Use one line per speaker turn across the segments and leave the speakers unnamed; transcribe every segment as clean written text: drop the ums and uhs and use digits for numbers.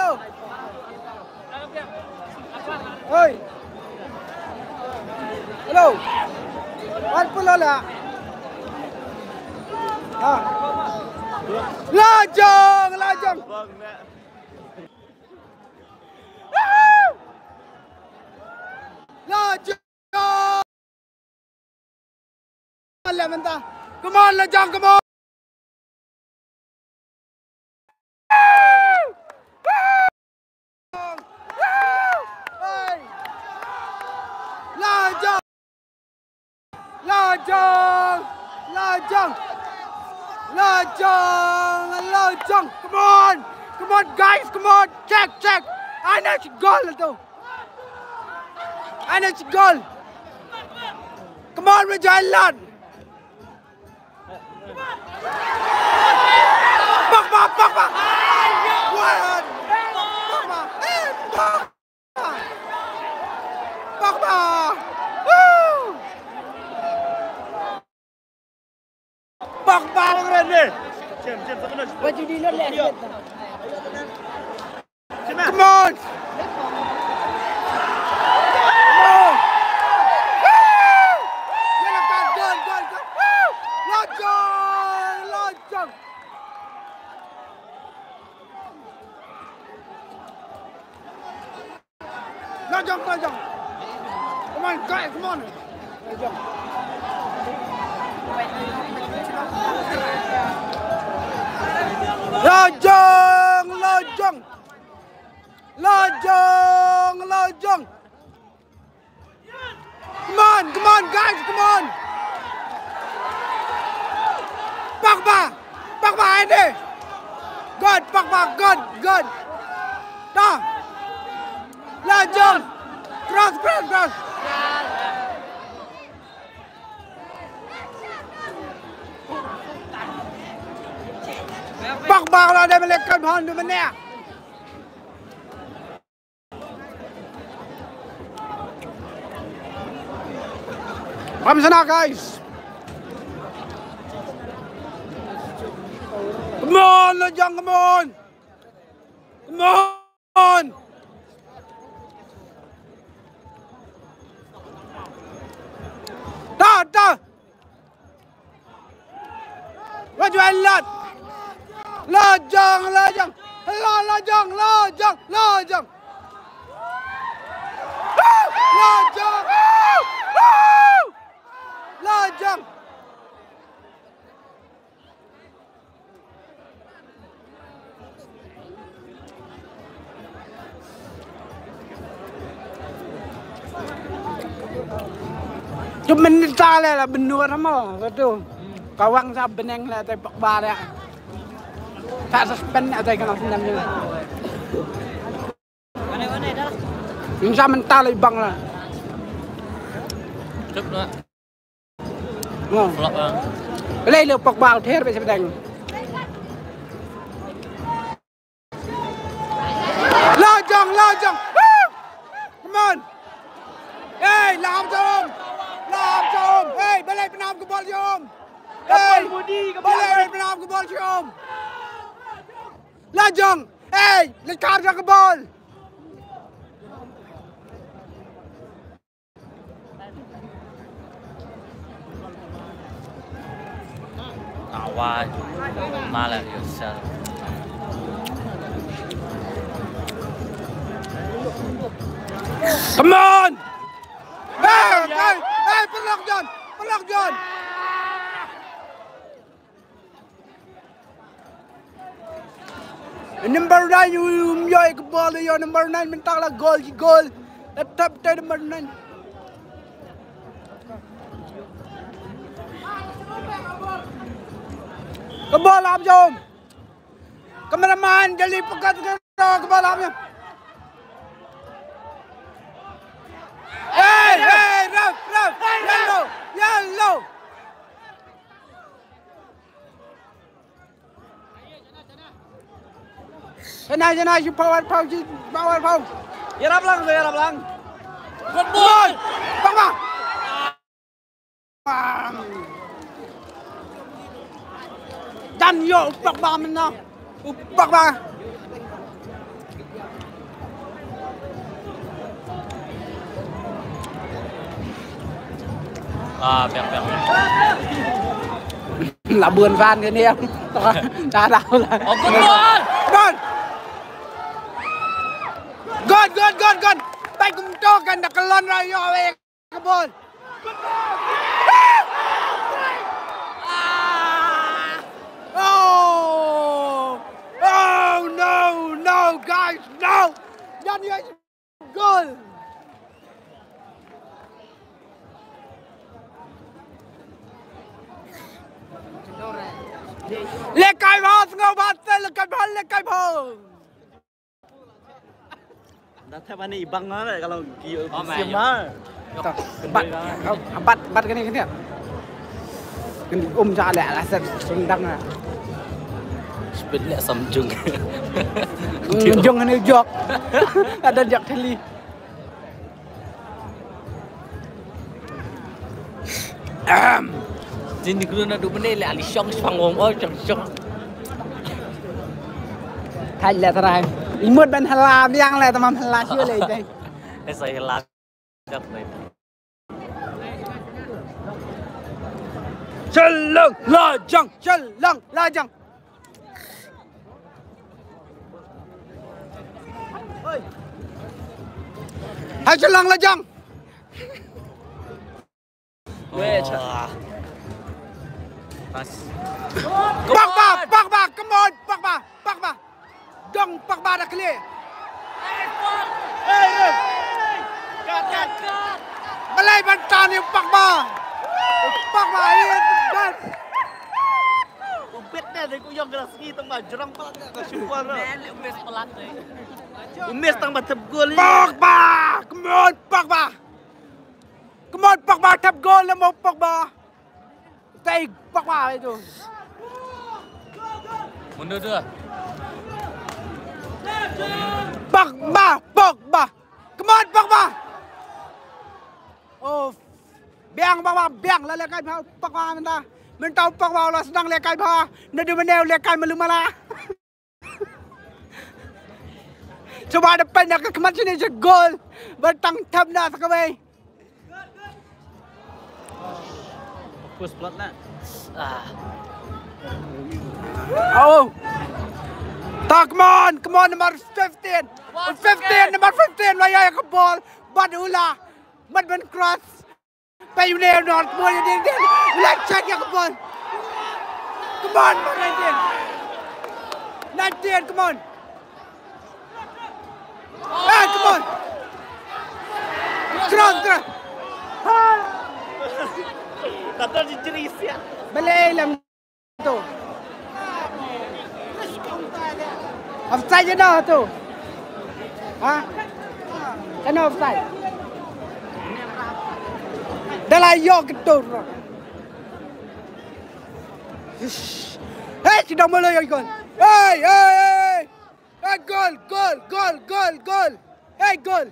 hello. Ơi. Hello. One pull là. La Jong.
Vâng mẹ.
La Jong. Come on, La Jong, come on. La Jong. La Jong. La Jong. La Jong. La Jong. Come on. Come on, guys. Come on. Check. I know it's goal, though. I know it's goal. Come on, Rajan. Pogba. What? Pogba. Woo! Pogba. What you did not Come on. La Jong. Come on, guys, come on. La Jong. Come on, guys, come on. Pogba, Andy. Good, Pogba, good. Da. La Jong. Cross. Pogba là đây mà lấy cân hơn được nè. Come on, guys. Come on, La Jong, come on. Da. What you want? La Jong. La Jong. Chúng mình ra là bình nuôi lắm mà, tuh. Kawang sa beneng lah tay Pogba ya. Tak suspend atay kena senam ni. Mana dah. Yung sa mental ibang lah.
Cúp nữa.
Flop ah. Lấy được Pogba thế rồi sẽ đánh. La Jong. Come on. Hey, làm cho ông. Hey, bên này bên Nam có ball cho ông. Hey, bên này bên Nam có ball cho ông. La Jong. Hey, lên card ra cái ball.
Why? Mala yourself.
Come on! Hey, pelak John! Number 9, you cái ball your number 9 mình tao là goal. Let's tap to number 9. Cái ball làm cho ông. Cameraman, jali pekat cái ball làm cho. Hey, ref, yellow. Sana, you power.
Yarap lang.
Good boy. Pogba. Dan yo Pogba mình nào. Pogba.
Bèng bèng.
Là buồn van cái này em. Đá đau là. Gol. Baik kumtokan nakalan rayo away. Come on. Oh no guys, no. Jangan ya gol. Lekai bhas ngau bhat lekai bhas.
Dah thay mana ibang mana kalau siam mana.
Bắt cái này. Cái ra lẹ là sừng đăng à.
Speed lẹ sầm chung.
Chung này jok. Ada jak theli.
Jadi guru nak duk benda lẹ ali syong panggung syong.
Thay lẹ trai. Imut ban halam yang lẹ tamam halam chưa lẹ đây.
Saya halam chắc này.
Chân lưng la jang. Hai chân lưng la jang.
Pas.
Pogba, come on, Pogba. Dong Pogba dah clear.
Cut.
Malay bantan ni Pogba ini best.
Umbet ni aku yang gelas ni tambah jerang pelat nak syukur lah. Umbet pelat ni. Umbet tambah tap gol ni.
Pogba, come on Pogba tap gol lah mau Pogba. Tay Pogba itu.
Mundur tu.
Pogba. Come on Pogba. Oh. Biang lah lekai Pogba minta Pogba lah sedang lekai bah. Nadu meneu lekai melumala. Coba depan nak kemat sini je gol. Bertang tab dah sekali.
Fokus pelat nak.
Oh. Come on number 15. 15 waya ke ball. Badula. Madban cross. Pay nail not more than let's check your ball. Come on 19, come on. Hey, come on. Strong.
Kata jeris ya.
Balai lam tu. Offside je dah tu. Ha? Kena offside. Dah layak ketur. Hei, sudah mulai gol. Hey. Hey, gol. Hey, gol.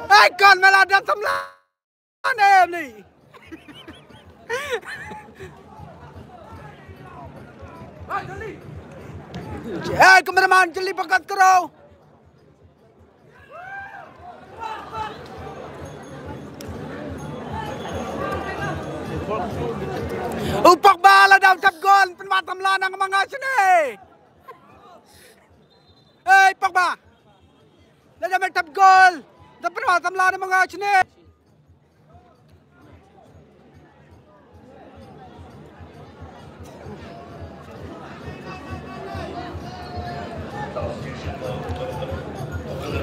Hey, gol malah dah sembilan em ni. Hey, kameraman, jeli pakat karo. Upak bala daw tap gol penmatamlan ang mga sini. Hey, Pogba. Lada may tap gol. Da penmatamlan ang mga sini.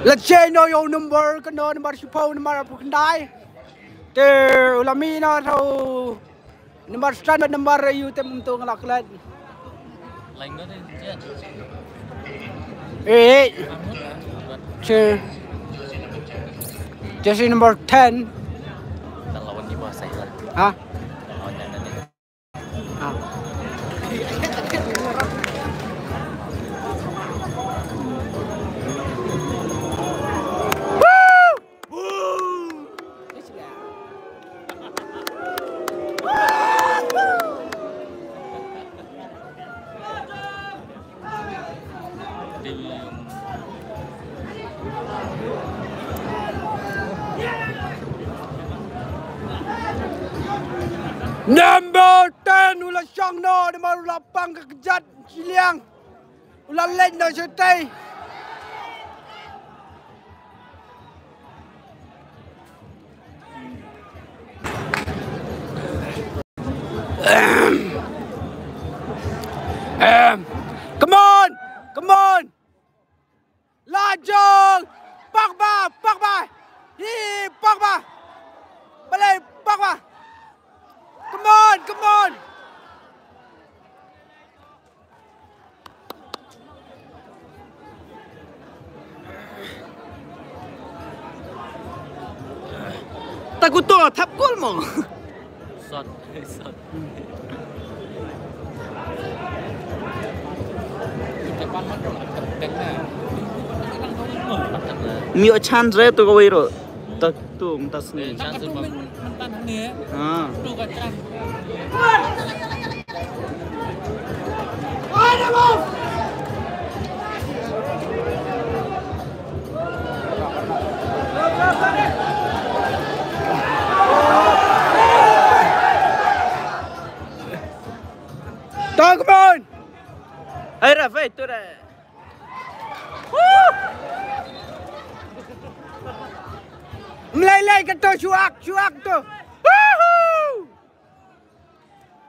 Let's say no your number, kano number sipaw number apa kendai. Ter ulami na tau number standard number you tem untuk ngelaklan.
Lain kan dia.
Jersey number 10.
Tak lawan di bawah saya lah.
Ha?
Lawan yang nanti.
Number 10 ulah Syangno di maru lapang kekejat Ciliang. Ulah lain dah setai. Come on! Come on! Lajong! Pogba! Pogba! Pogba! Balik! Pogba! Come on! Come on!
Takut tu tap gol mo. Shot. Mio chance re tu kau iro. Tak tu mentas ni.
Chance mentan ni. Tu kan chance.
Come on!
Hey Rafa, tu dah.
Melai-lai kata syuak tu. Woohoo!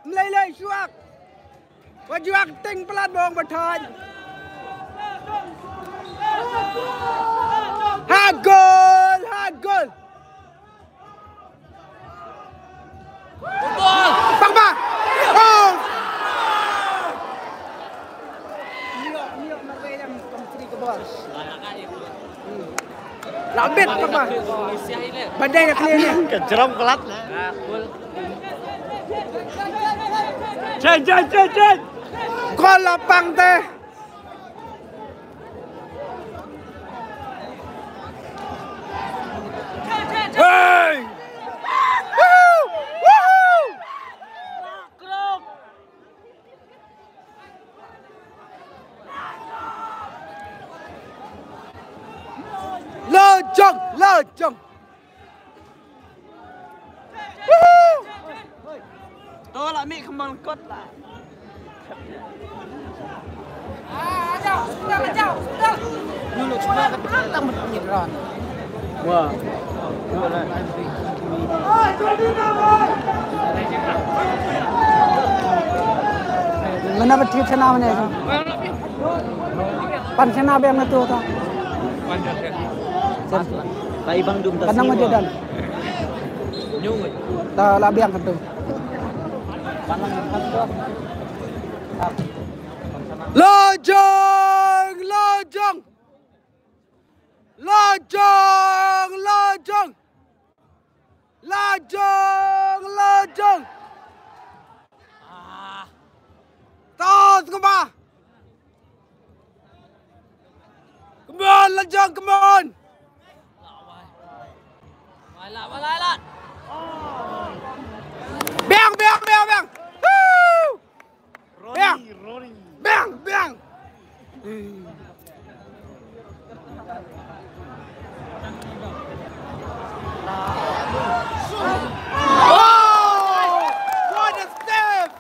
Melai-lai syuak. Baju akting pelan bong bertahan. Hagol! Pogba! Oh! Niok nak yang menteri ke bos. Lambet Pogba. Bandai nak clear ni.
Kejeram kelat lah.
Jen. Gol lapang teh. Hey! Woohoo! Lejong. Woohoo!
Tu lah mik kemang kot lah.
Sudah. Dulu cuma kata menyeron.
Wah.
Mana betul chana mana itu? Pan chana biang itu tu.
Kai bang dum tas.
Kanang aja dan.
Nyung.
Dah lah biang itu. Lajong. Tos kemah. Come on, Lajong, come on.
Walai.
Biang. Woo!
Rory.
Biang. Oh! What a save!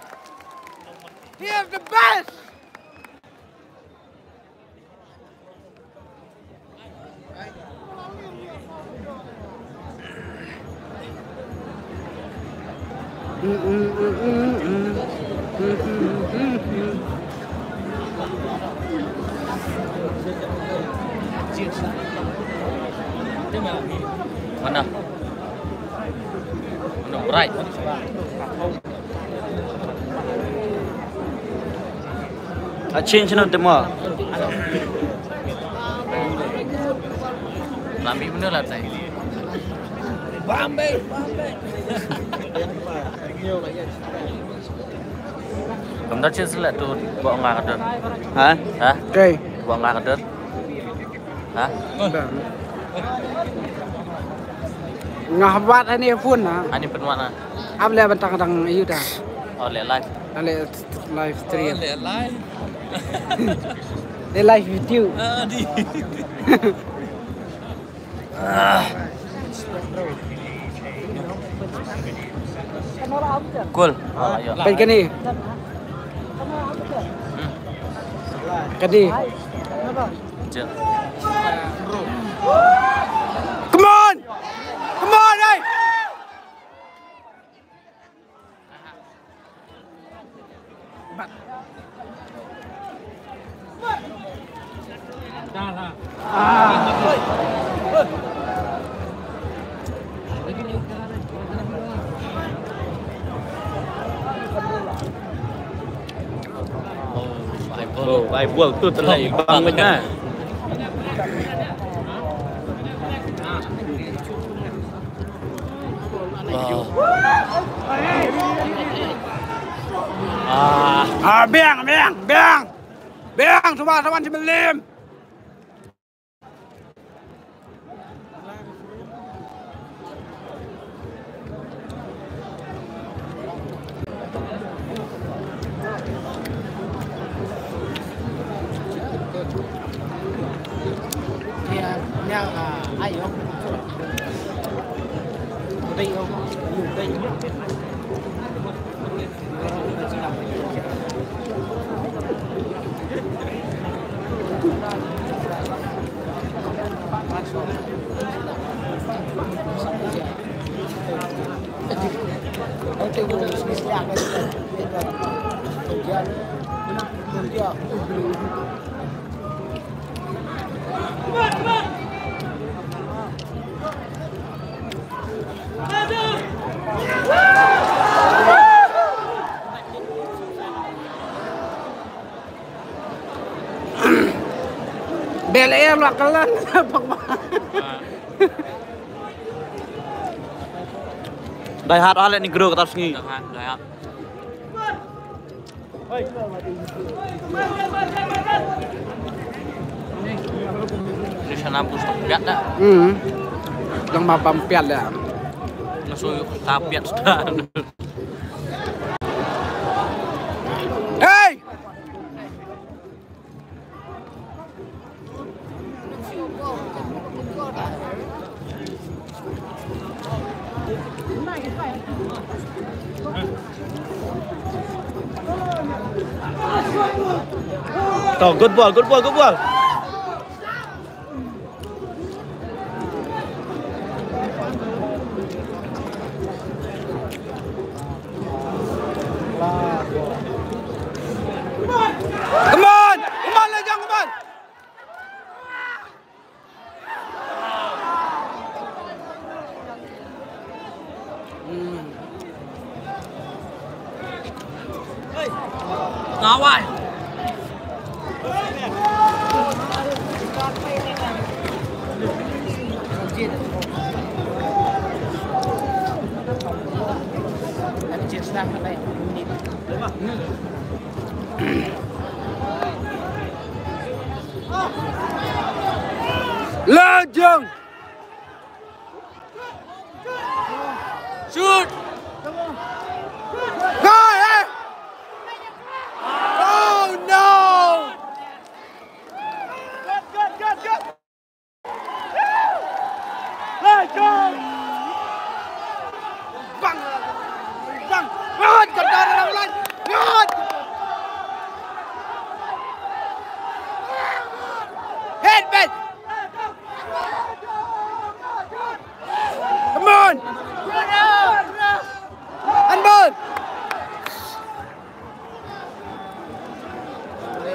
He is the best!
Mana? Right.
Change na demo.
Lambi bener lah tay.
Bambe.
Kamdar chen sila tu bawa ngah kader.
Ha?
Okay.
Bawa ngah kader. Ha?
Ngabat ani phone na.
Ani penuan na.
Able bantang iu dah.
Oh le live.
Ale live stream.
Le live.
They live with you.
Di. Cool. Ayo.
Baik kan ni? Kan ni?
Cek.
Come on! Come on, hey!
Bài buộc tôi thật lại bằng mình nha.
Biang, teman-teman Cimelim. Ai không? Đây không? Đây nhất. Bel em là cái lần
Đại hạt ở lại ní group atas ngi.
Dah hat. Di sana pun piat dah.
Yang mabam piat dah.
Nasu tapiat sudah.
Hey!
Tuh, good ball.
Come on, Lejang, come on.
Ngawai.
Lejang.
Shoot.
Go, hey! Oh no! Good. Lejang. Bang. Ngot, kedar dalam line. Ngot. Headband. Come on. Handball.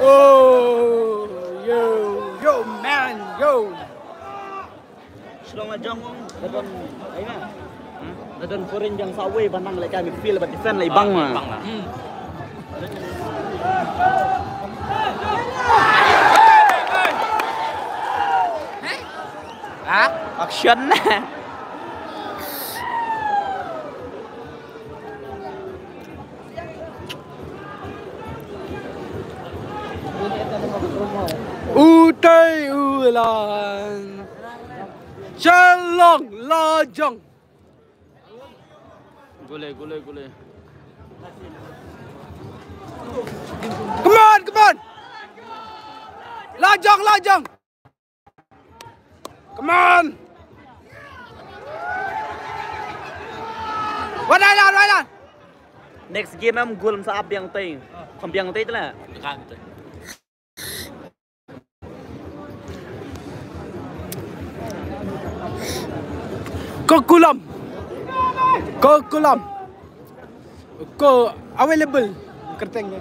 Oh, yo man, yo.
Selong ajang dadon ai mah. Dadon foreign yang sawe bandang lại cái midfield và defense lại băng mà.
Bang lah.
Hả? Action nè.
Utai ulan. Chalong Lejang.
Gole.
Come on. Lajang, lajang. Come on. Wadalan, wadalan.
Next game em gol sa abiang tay. Kambiang tay tala.
Dekat tu.
Kokulam. Kokulam. Ko available. Kerteng.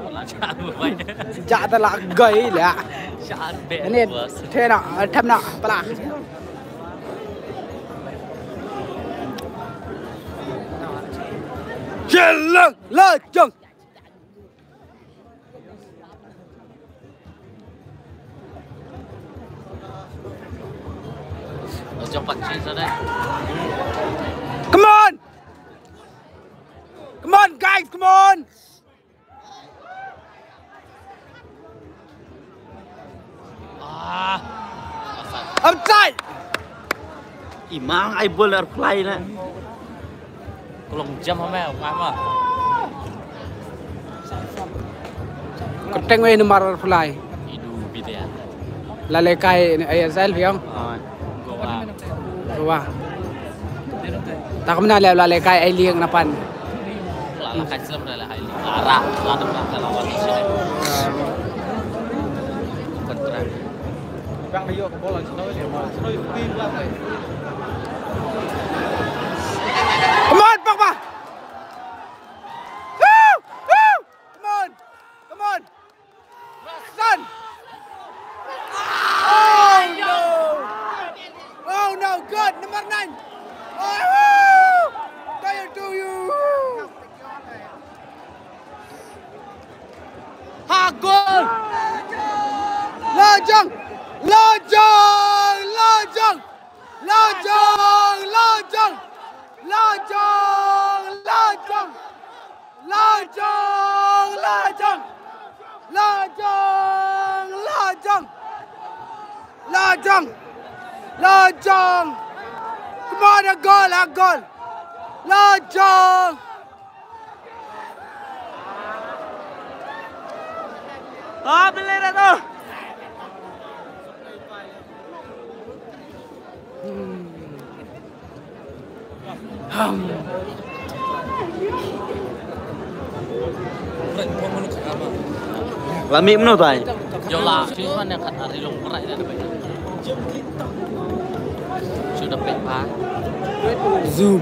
Lancar baik.
Sejak tak lah gay lah.
Syarat bet.
Ini tena thamna pala. Jalan lajang.
Macam pakcik sana.
Come on. Come on guys, come on.
Ah.
Outside.
Imang ai bol ar fly na.
Kolong jam hamil, apa?
Kerteng we nomor fly.
Hidu gitu ya.
Lalekai ASL fiang.
Goa.
Wah. Tak kemana lalekai ai liang napan.
Lala kan selam dah lah. Arah, lada dalam waktu sini. Kontra.
Bang đi vô cái ball là nó tim ra vậy.
Come on, Pogba. Woo! Woo! Come on. Come on. Son. Oh no. Oh no, good. Number 9. Oh! Tired to you. Ha goal. Lajang. Lajang. Lajang. Lajang. Lajang. Lajang, lajang, lajang, lajang, lajang, lajang, lajang, lajang. Come on, a goal, a goal. Lajang.
Ah, beli dah tu. Lami mana tu ai?
Yola, cuma yang kat hari long perai dah dapat. Sudah pepa.
Zoom.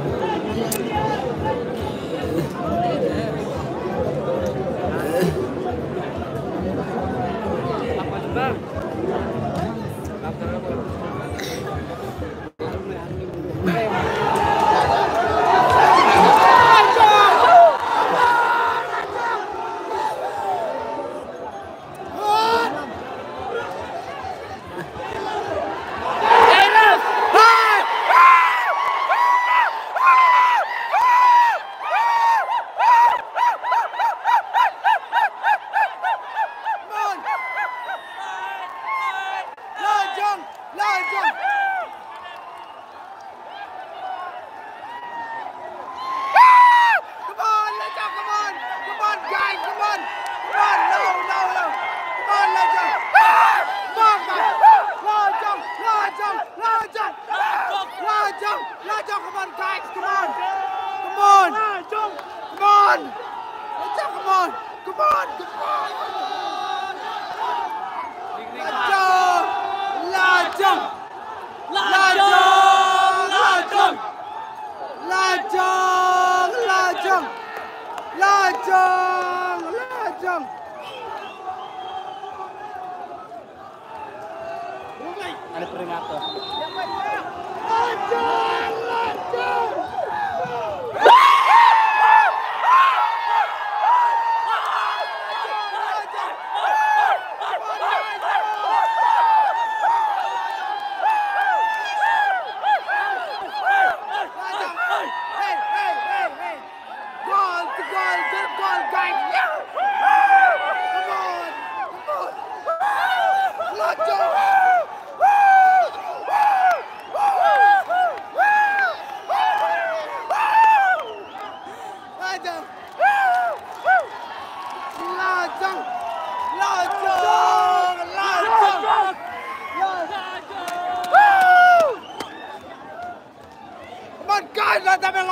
Lajang, lajang. Come on, lajang, come on. Come on, guys, come on. Come on, no, no, no. Come on, lajang. Mama. Lajang, lajang, lajang. Lajang, lajang, come on, guys, come on. Come on. Come on. Lajang, come on. Come on, come on. Lajang. Lajang. Lajang. Lajang. Lajang. Lajang. Lajang. Lajang.
Ada peringatan.
Lajang. Lajang. Lajang.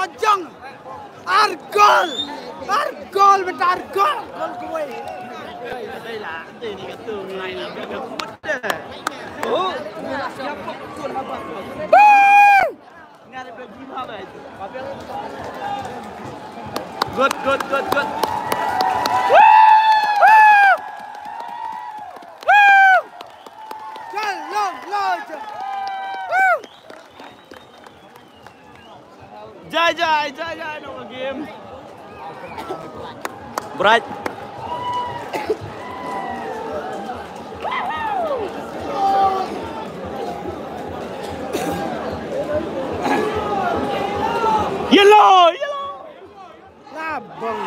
Lojong. Argol. Argol betul argol. Gol gue.
Đây là đây thì cái tường này là cái cút đấy. Ủa? Nghe được gì mà vậy? Good. Jai no game. Bright. Yellow.
Labang.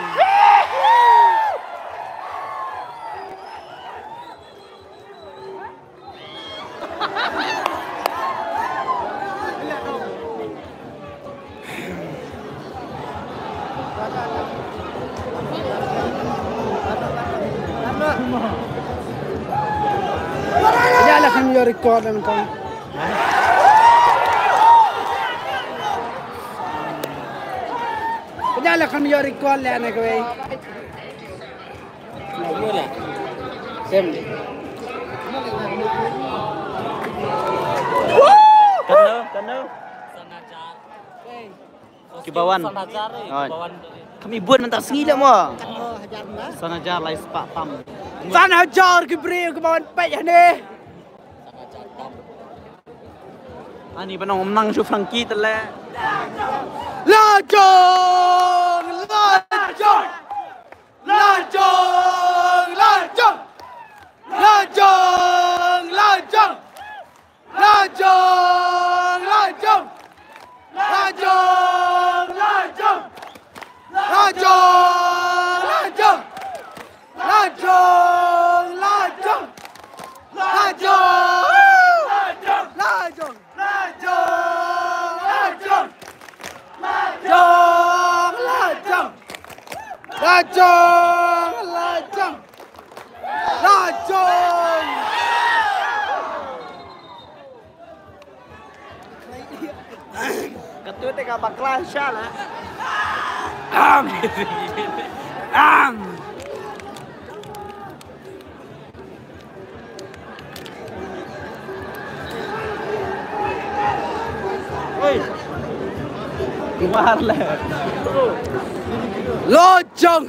Janganlah kami record dan kau. Janganlah kami record lah nak kau. Boleh. Sem.
Kanu.
Sanajar.
Kibawan.
Sanajar kibawan.
Kami buat mentah sengila mo. Sanajar lai sepak pam.
Sanajar ke beri ke bawah pek ni.
Ani penong menang su Frankie tele.
Lojong.
Ketua teka bakla insyaAllah. Oi. Gimana lah?
Lojong.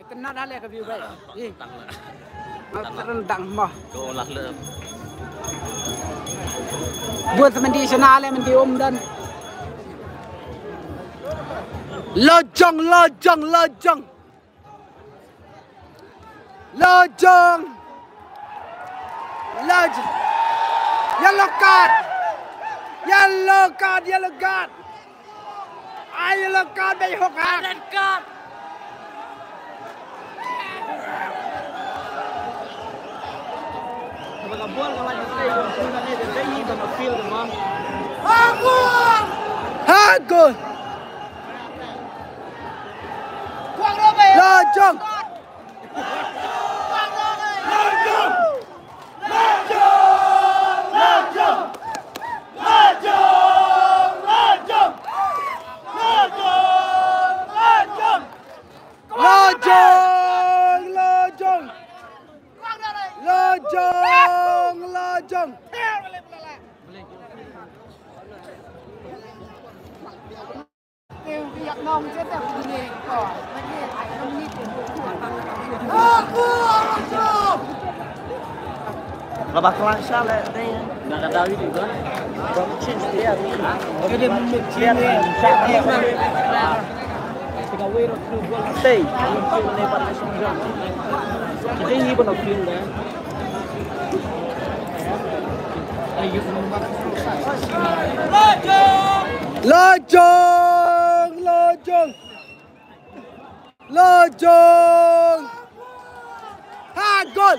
Tenang dah le ke view baik.
Tang lah.
Rendang mah.
Kau olah le.
Buat semendi sana le mendi dan. Lojong. Yellow card. Yellow card. Yellow cardไป6 hak.
Red card.
Kapag buwan ka lang stay, yung sila nito, they even a field mo.
Hagul. Lojong.
Labak lang siya, nakadawi dito. From change dia. Jadi dia siya. Tinggal way of goal. Stay. Yung field na para sa jump. Jadi hindi pa nag-field na.
Lojong. Hagul.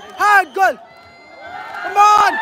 Come on.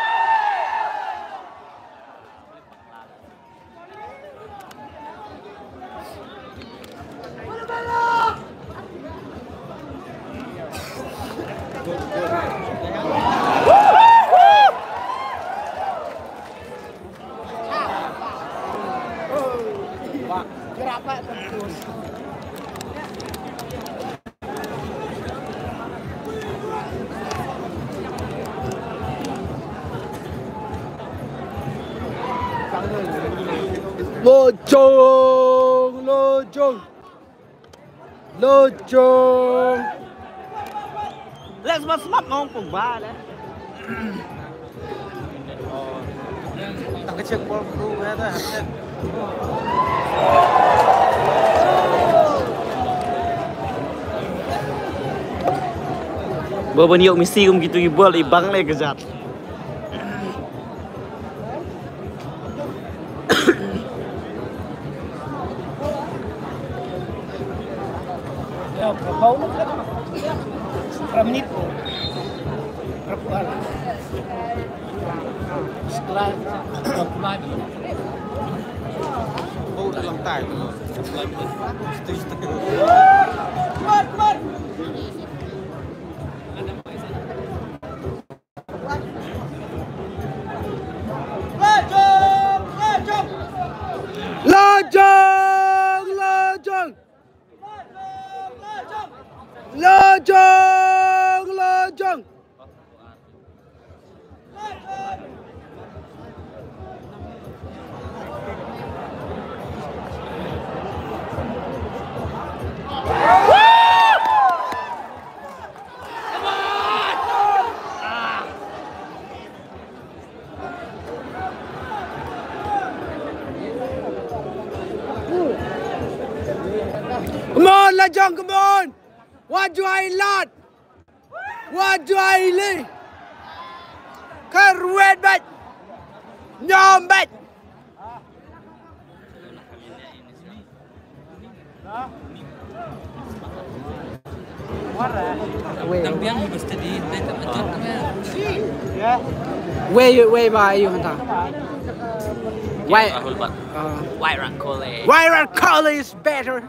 Lojong, Lojong, Lojong.
Let's mas smart ngomong pemba dah.
Tak kecil bol dulu ada.
Bawa niok misi gitu ibal ibang le kejat.
Ya, bau nak kan? Berapa menit? Berapa hari? Setelah 20 menit. Bau dalam tai tu.
Lojong, Lojong, Lojong, Lojong. Come on, Lojong, come on. What do I lot? What do I live? Kerwet bet. Nyom bet.
Tampiang gusto di beta macam
Where are you, Hunter? Why?
Rahul Bhat. Virat Kohli.
Virat Kohli is better.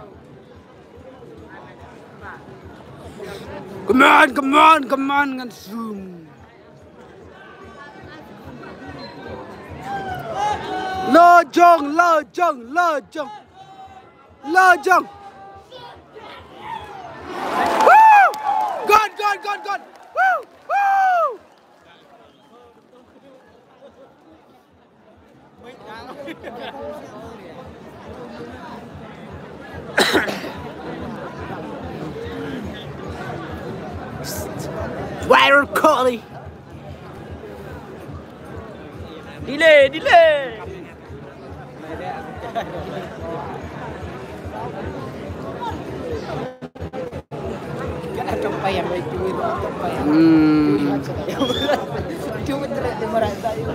Come on, come on, come on, and zoom. Lojong, Lojong, Lojong, Lojong. Woo! Gone, gone, gone, gone. Woo! Woo! Virat Kohli.
Delay, delay.
Coba yang baik tu, coba yang. Cuma terus demoran tayo.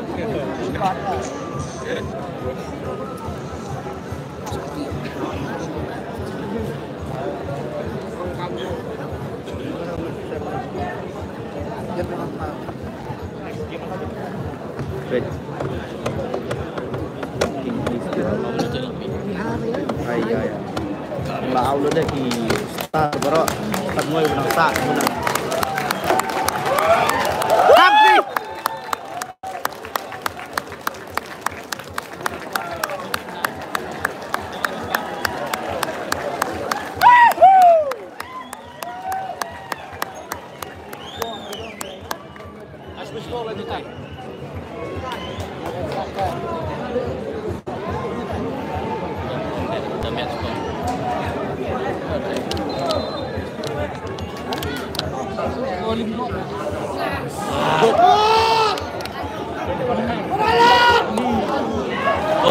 Wait. Ay. Lao luôn đấy thì ta có tận ngôi của nó tạ của nó.
Happy.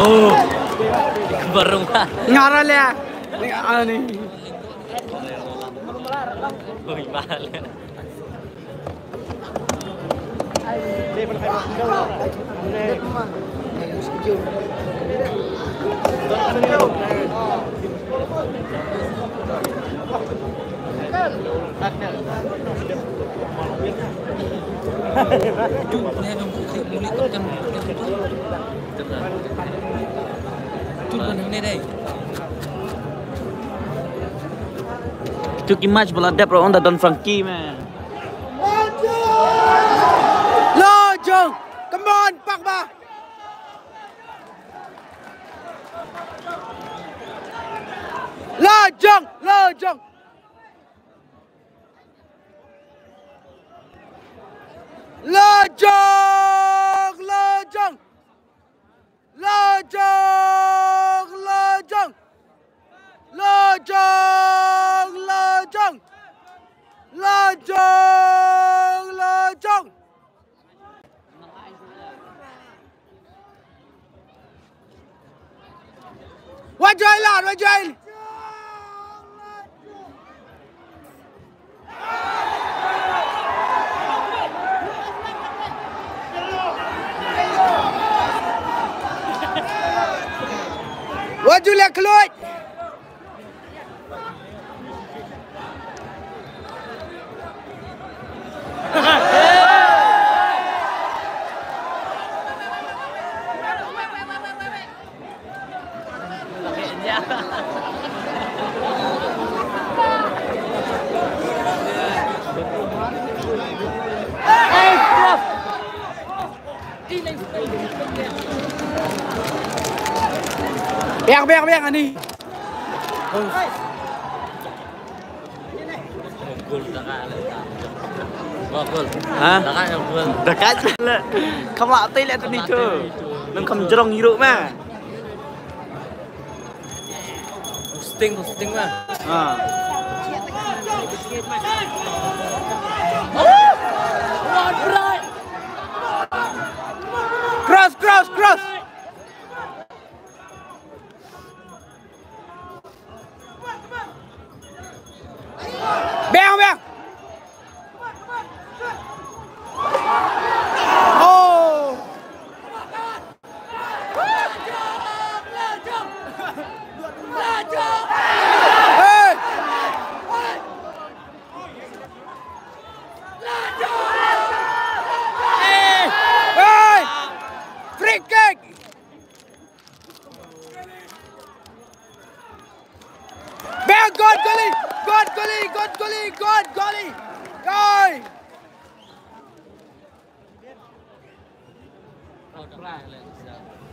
Oh, baru mah.
Ngaral ya. Ani.
Oh, mahal.
Took match bola dep on the Don Frankie man.
Lojong. Come on, Pogba. Lojong, Lojong. Lojong, Lojong. Lojong, Wajah Ilan, wajah Ilan. Wajah lihat keluar. Biar ni.
Gol dekat. Gol.
Ha?
Dekat yang gol.
Dekat lah. Kamu apa lihat tu ni tu? Nang kamu jerong hiruk mah.
Posting mah.
Ha.
Cross. Biar. Oh. Hey. Hey. Free kick. Biar gol goli. Gol.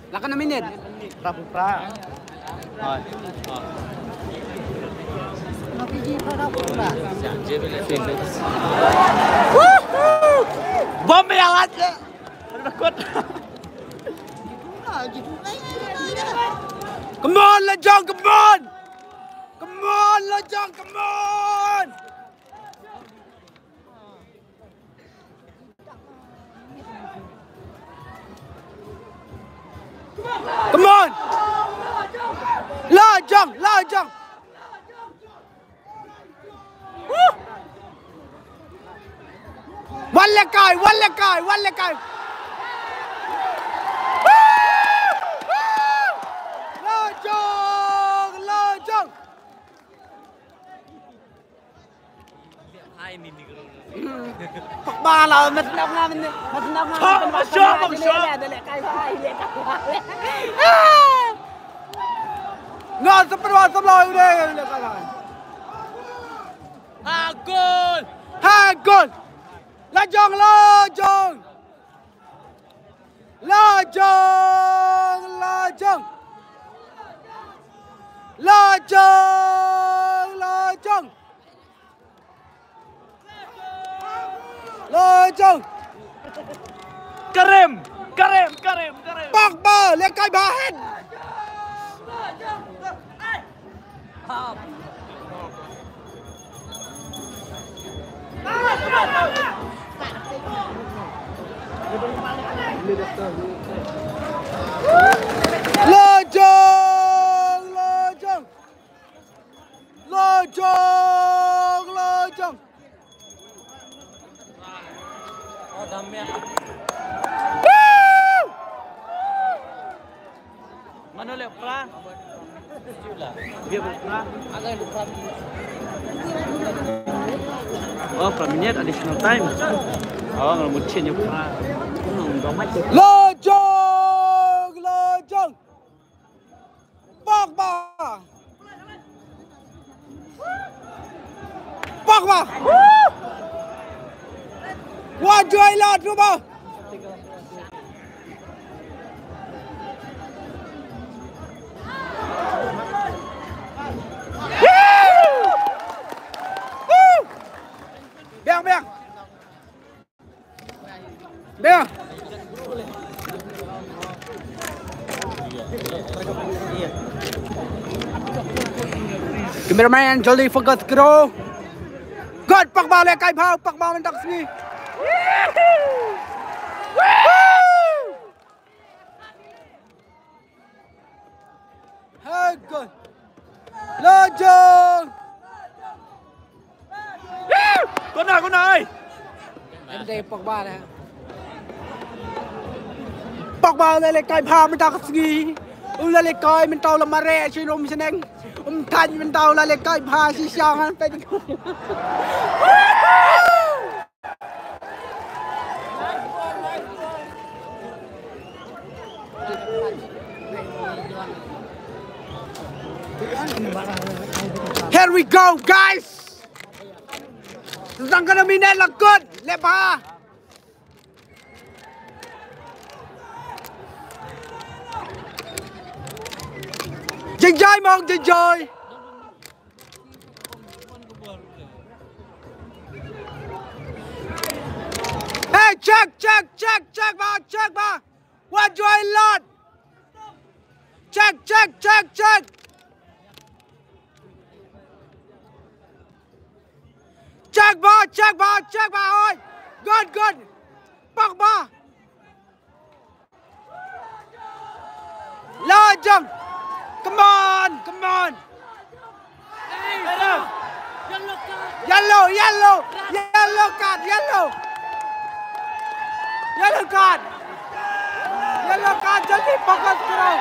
Lakan na minit.
Pra. Rồi. Bom yang aja. Takut.
Come on, Lajong, come on! Come on, Lajong, come on! Come on! Lajong! One leg guy! Lajong!
Hai ni kalau.
Ba là mình đọc nga mình
Không.
ngon sắp lôi đây hai gol Lajong
Karim.
Pogba lên cái bá hết Lajong
Mana lihat pra? Dia berpra. Oh, per minute additional time. Oh, kalau mau change pra. Enggak macam.
Lajong Pogba Wajah Ilan rumah Biar Cameraman जल्दी फोकस करो गॉड पगबा ले काय भाव पगबा में टक्सनी है good đây Pogba này Pogba đây là cái pha mình ta có gì là lấy coi mình tàu là mà rẻ chơi rôm chân anh thành mình tàu là lấy coi pha xí xăng anh phải Here we go, guys. It's not gonna be that look good. Lepa. Enjoy, mong enjoy. Hey, check ba. What do I lot? Check. Check ba ơi. Good. Pogba. La jump. Come on. Yellow card. Jaldi focus karo.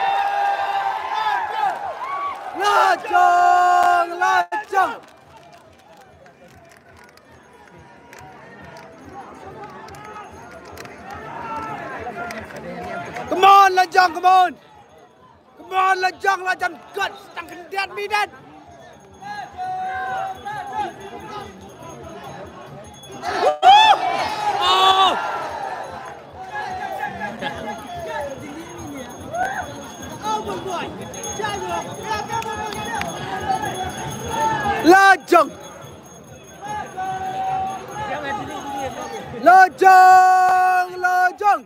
La jump. Come on, Lajong, come on. Lajong, good. Tăng dead me dead. Oh! Lajong.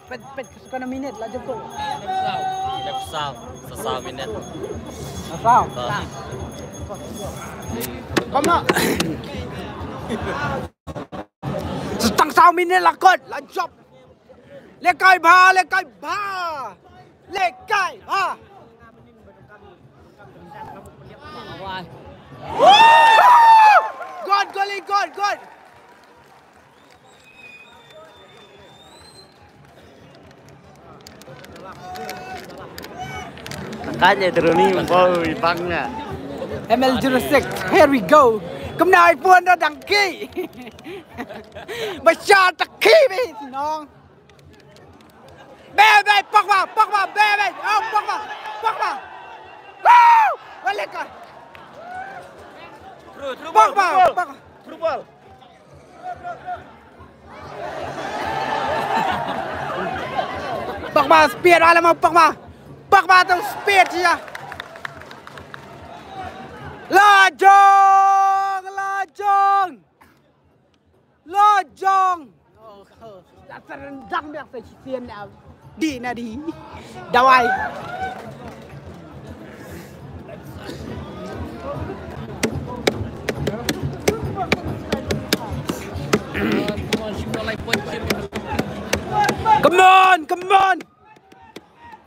Pet kesukaan minit lah jemput.
Sesal minit.
Asal. Kamu. Setang 6 minit lah kot. Lah job. Lekai ba. Good.
Makanya Droni boy bangnya.
ML06, here we go. Come now, iPhone đã đăng ký. Mà sao ta ký đi non. Bebe, Pogba, bebe. Oh, Pogba. Woo! Balik ka. Pogba.
Through ball.
Pogba speed ala mo Pogba tong speed siya. Lajong. Oh, terendang biar sesian di nadi. Dawai.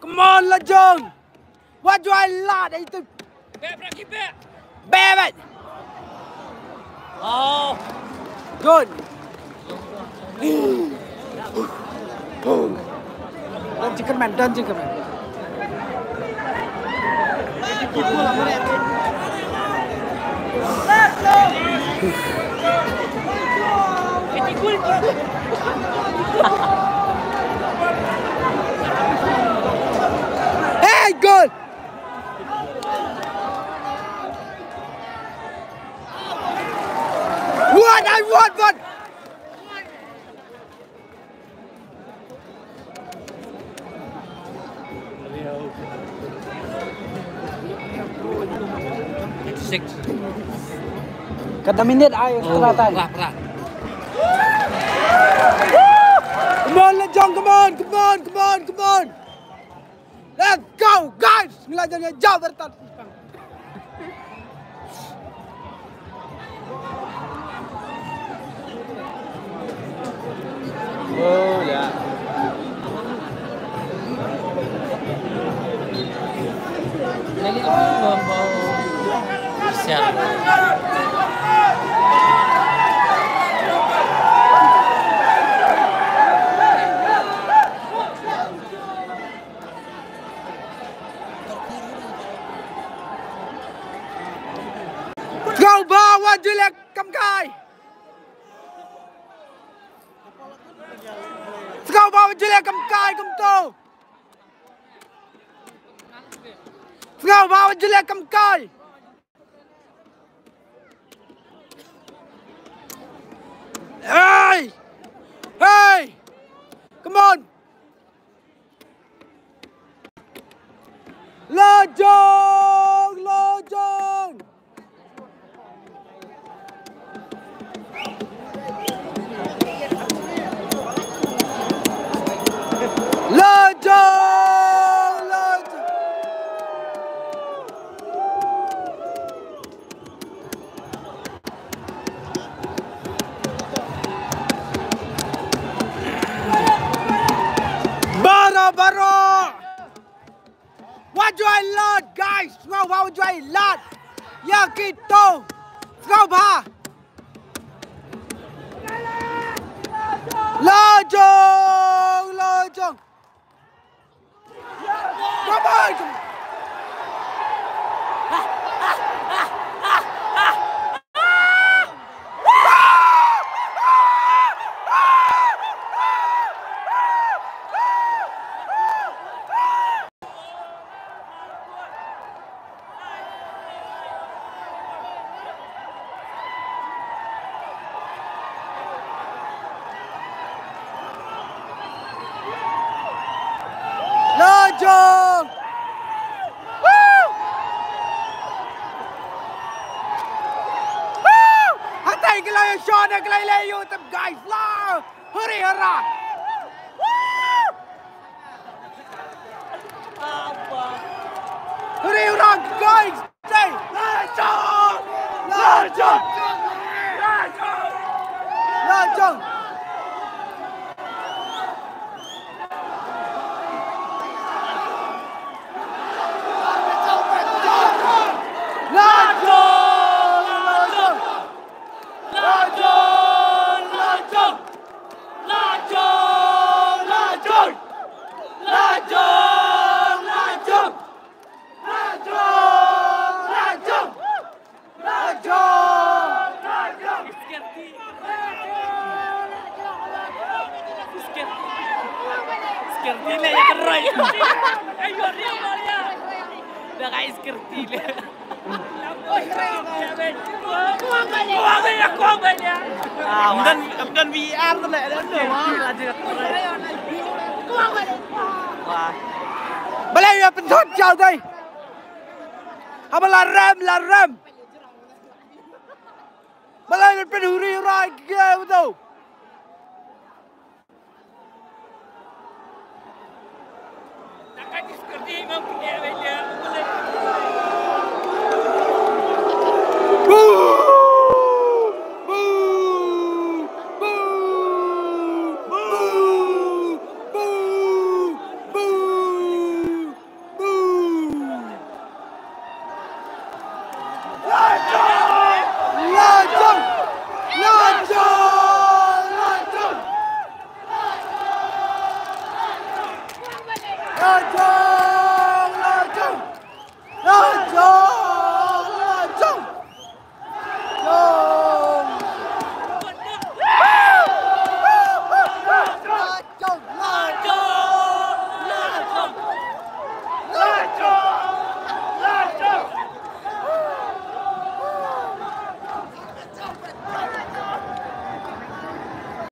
Come on, Lajong. What do I lot? Itu. Bebek.
Oh.
Good. Don't chicken man. Hey, good. What?
6.
Kata minit ay extra time.
Perak.
Come on, Lajong, come on. Let's go, guys. Ngelajangnya jauh bertat.
Oh ya.
Jadi mau siap.
Kau bawa jelek kemkai tu. Kau bawa jelek kemkai. Hey! Hey! Come on! Lajong! Lajong! Lajong! Lajong! Bara-bara! Wajai lot, guys! Ngau wajai lot! Ya kita! Ngau bah! Lajong! Lajong! Come on! Lajong! Woo! Woo! Hantai kelai shot kelai layu tem guys lah. Hurry hara. Woo! Hurry hara guys. Stay. Lajong! Lajong! Lajong! Lajong!
Kertile ya keroy. Ayo dia Maria. Dah guys kertile. Kuang banyak. Bukan VR tu lah. Kuang banyak. Wah.
Balai ya pentot jauh dai. Apa la rem. Balai pen huri rai ke betul.
Takkan diskursi mempunyai banyak.